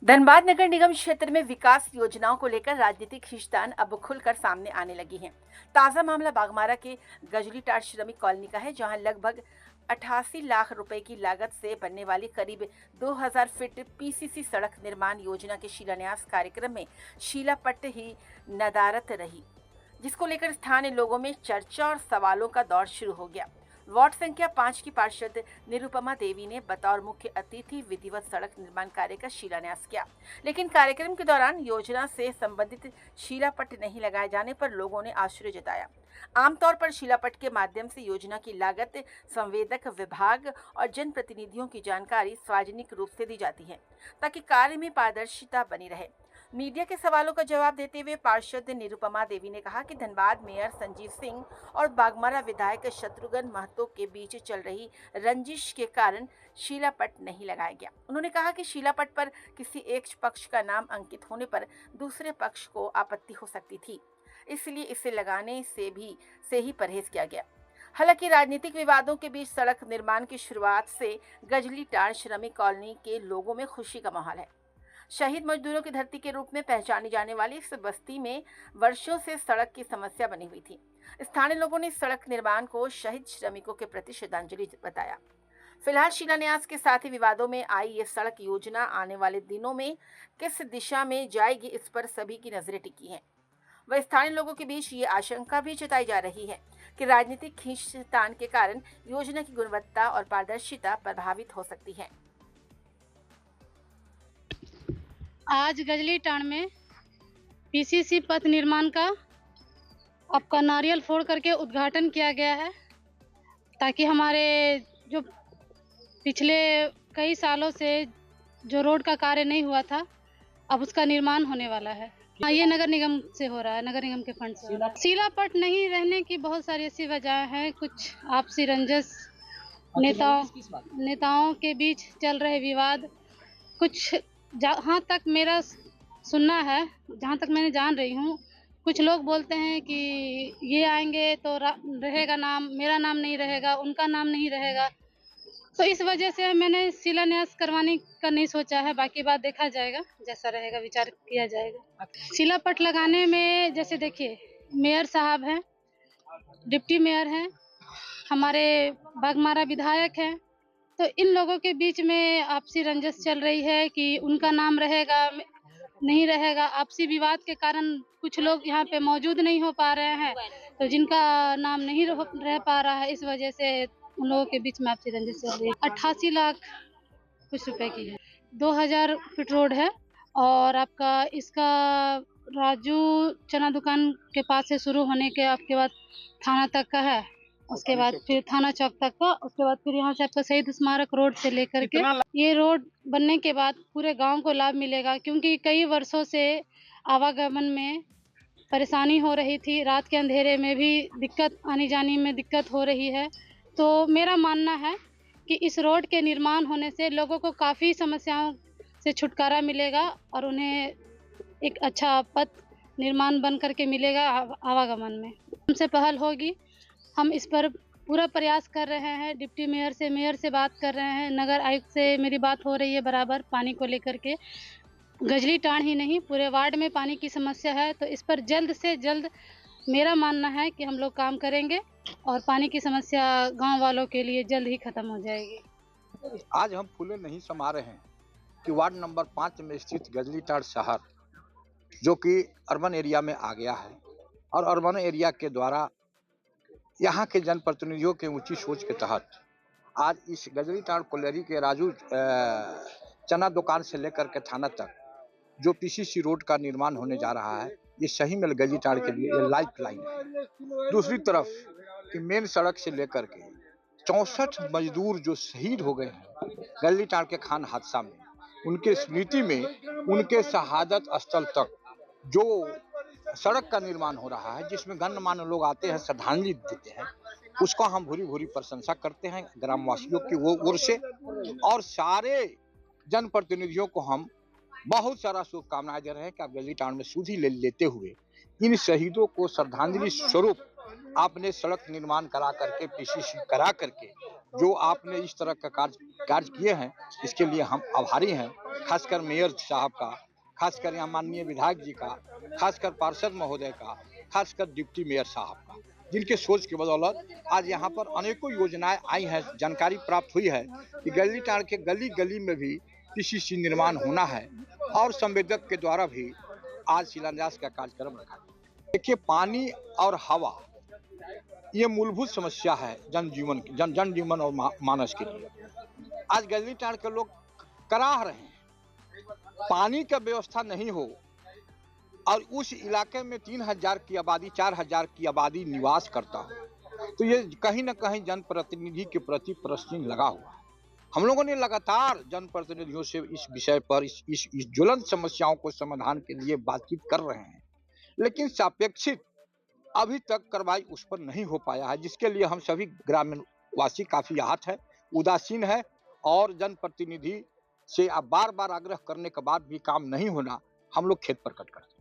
धनबाद नगर निगम क्षेत्र में विकास योजनाओं को लेकर राजनीतिक खींचतान अब खुलकर सामने आने लगी है। ताजा मामला बागमारा के गजलीटाड़ श्रमिक कॉलोनी का है, जहां लगभग 88 लाख रुपए की लागत से बनने वाली करीब 2000 फीट पीसीसी सड़क निर्माण योजना के शिलान्यास कार्यक्रम में शीला पट्ट ही नदारत रही, जिसको लेकर स्थानीय लोगों में चर्चा और सवालों का दौर शुरू हो गया। वार्ड संख्या 5 की पार्षद निरुपमा देवी ने बतौर मुख्य अतिथि विधिवत सड़क निर्माण कार्य का शिलान्यास किया, लेकिन कार्यक्रम के दौरान योजना से संबंधित शिलापट्ट नहीं लगाए जाने पर लोगों ने आश्चर्य जताया। आमतौर पर शिलापट्ट के माध्यम से योजना की लागत, संवेदक विभाग और जनप्रतिनिधियों की जानकारी सार्वजनिक रूप से दी जाती है, ताकि कार्य में पारदर्शिता बनी रहे। मीडिया के सवालों का जवाब देते हुए पार्षद निरुपमा देवी ने कहा कि धनबाद मेयर संजीव सिंह और बागमारा विधायक शत्रुघ्न महतो के बीच चल रही रंजिश के कारण शिलापट्ट नहीं लगाया गया। उन्होंने कहा कि शिलापट्ट पर किसी एक पक्ष का नाम अंकित होने पर दूसरे पक्ष को आपत्ति हो सकती थी, इसलिए इसे लगाने से ही परहेज किया गया। हालांकि राजनीतिक विवादों के बीच सड़क निर्माण की शुरुआत से गजलीटाड़ श्रमिक कॉलोनी के लोगों में खुशी का माहौल है। शहीद मजदूरों की धरती के रूप में पहचानी जाने वाली इस बस्ती में वर्षों से सड़क की समस्या बनी हुई थी। स्थानीय लोगों ने सड़क निर्माण को शहीद श्रमिकों के प्रति श्रद्धांजलि बताया। फिलहाल शिलान्यास के साथ ही विवादों में आई ये सड़क योजना आने वाले दिनों में किस दिशा में जाएगी, इस पर सभी की नजरें टिकी हैं। वह स्थानीय लोगों के बीच ये आशंका भी जताई जा रही है कि राजनीतिक खींचतान के कारण योजना की गुणवत्ता और पारदर्शिता प्रभावित हो सकती है। आज गजलीटाड़ में पीसीसी पथ निर्माण का आपका नारियल फोड़ करके उद्घाटन किया गया है, ताकि हमारे जो पिछले कई सालों से जो रोड का कार्य नहीं हुआ था, अब उसका निर्माण होने वाला है। ये नगर निगम से हो रहा है, नगर निगम के फंड से। शिलापट्ट नहीं रहने की बहुत सारी ऐसी वजह है। कुछ आपसी रंजस, नेताओं के बीच चल रहे विवाद, कुछ जहाँ तक मेरा सुनना है, जहाँ तक मैंने जान रही हूँ, कुछ लोग बोलते हैं कि ये आएंगे तो रहेगा नाम, मेरा नाम नहीं रहेगा, उनका नाम नहीं रहेगा। तो इस वजह से मैंने शिलान्यास करवाने का नहीं सोचा है। बाकी बात देखा जाएगा, जैसा रहेगा विचार किया जाएगा। शिलापट्ट लगाने में जैसे देखिए, मेयर साहब हैं, डिप्टी मेयर हैं, हमारे बागमारा विधायक हैं, तो इन लोगों के बीच में आपसी रंजस चल रही है कि उनका नाम रहेगा नहीं रहेगा। आपसी विवाद के कारण कुछ लोग यहाँ पे मौजूद नहीं हो पा रहे हैं, तो जिनका नाम नहीं रह पा रहा है, इस वजह से उन लोगों के बीच में आपसी रंजस चल रही है। 88 लाख कुछ रुपए की है, 2000 फीट रोड है, और आपका इसका राजू चना दुकान के पास से शुरू होने के आपके बाद थाना तक का है, उसके बाद फिर थाना चौक तक का, उसके बाद फिर यहाँ से आपका शहीद स्मारक रोड से लेकर के ये रोड बनने के बाद पूरे गांव को लाभ मिलेगा, क्योंकि कई वर्षों से आवागमन में परेशानी हो रही थी। रात के अंधेरे में भी दिक्कत, आने जाने में दिक्कत हो रही है। तो मेरा मानना है कि इस रोड के निर्माण होने से लोगों को काफ़ी समस्याओं से छुटकारा मिलेगा और उन्हें एक अच्छा पथ निर्माण बन करके मिलेगा आवागमन में। हमसे पहल होगी, हम इस पर पूरा प्रयास कर रहे हैं। डिप्टी मेयर से बात कर रहे हैं, नगर आयुक्त से मेरी बात हो रही है बराबर, पानी को लेकर के। गजलीटाड़ ही नहीं, पूरे वार्ड में पानी की समस्या है, तो इस पर जल्द से जल्द मेरा मानना है कि हम लोग काम करेंगे और पानी की समस्या गांव वालों के लिए जल्द ही खत्म हो जाएगी। आज हम फूले नहीं समा रहे हैं कि वार्ड नंबर 5 में स्थित गजलीटाड़ शहर, जो कि अर्बन एरिया में आ गया है, और अर्बन एरिया के द्वारा यहाँ के जनप्रतिनिधियों के ऊंची सोच के तहत आज इस गजलीटाड़ कोलेरी के राजू चना दुकान से लेकर के थाना तक जो पीसीसी रोड का निर्माण होने जा रहा है, ये सही में गजलीटाड़ के लिए ये लाइफ लाइन है। दूसरी तरफ कि मेन सड़क से लेकर के 64 मजदूर जो शहीद हो गए हैं गजलीटाड़ के खान हादसा में, उनके स्मृति में उनके शहादत स्थल तक जो सड़क का निर्माण हो रहा है, जिसमें गणमान्य लोग आते हैं, श्रद्धांजलि देते हैं, उसका हम भूरी भूरी प्रशंसा करते हैं ग्रामवासियों की ओर से, और सारे जनप्रतिनिधियों को हम बहुत सारा शुभकामनाएं दे रहे हैं कि आप गजलीटाड़ में सुधि लेते हुए इन शहीदों को श्रद्धांजलि स्वरूप आपने सड़क निर्माण करा करके, पीसीसी करा करके जो आपने इस तरह का कार्य किए हैं, इसके लिए हम आभारी हैं। खासकर मेयर साहब का, खासकर यहाँ माननीय विधायक जी का, खासकर पार्षद महोदय का, खासकर डिप्टी मेयर साहब का, जिनके सोच की बदौलत आज यहाँ पर अनेकों योजनाएं आई हैं। जानकारी प्राप्त हुई है कि गजलीटाड़ के गली गली में भी पीसीसी निर्माण होना है और संवेदक के द्वारा भी आज शिलान्यास का कार्यक्रम रखा गया। देखिए, पानी और हवा ये मूलभूत समस्या है जनजीवन और मानस के लिए। आज गजलीटाड़ के लोग कराह रहे हैं, पानी का व्यवस्था नहीं हो और उस इलाके में 3000 की आबादी, 4000 की आबादी निवास करता हो, तो ये कहीं ना कहीं जनप्रतिनिधि के प्रति प्रश्न लगा हुआ है। हम लोगों ने लगातार जनप्रतिनिधियों से इस विषय पर, इस ज्वलंत समस्याओं को समाधान के लिए बातचीत कर रहे हैं, लेकिन सापेक्षित अभी तक कार्रवाई उस पर नहीं हो पाया है, जिसके लिए हम सभी ग्रामीण वासी काफी आहत है, उदासीन है और जनप्रतिनिधि से अब बार बार आग्रह करने के बाद भी काम नहीं होना, हम लोग खेत प्रकट करते हैं।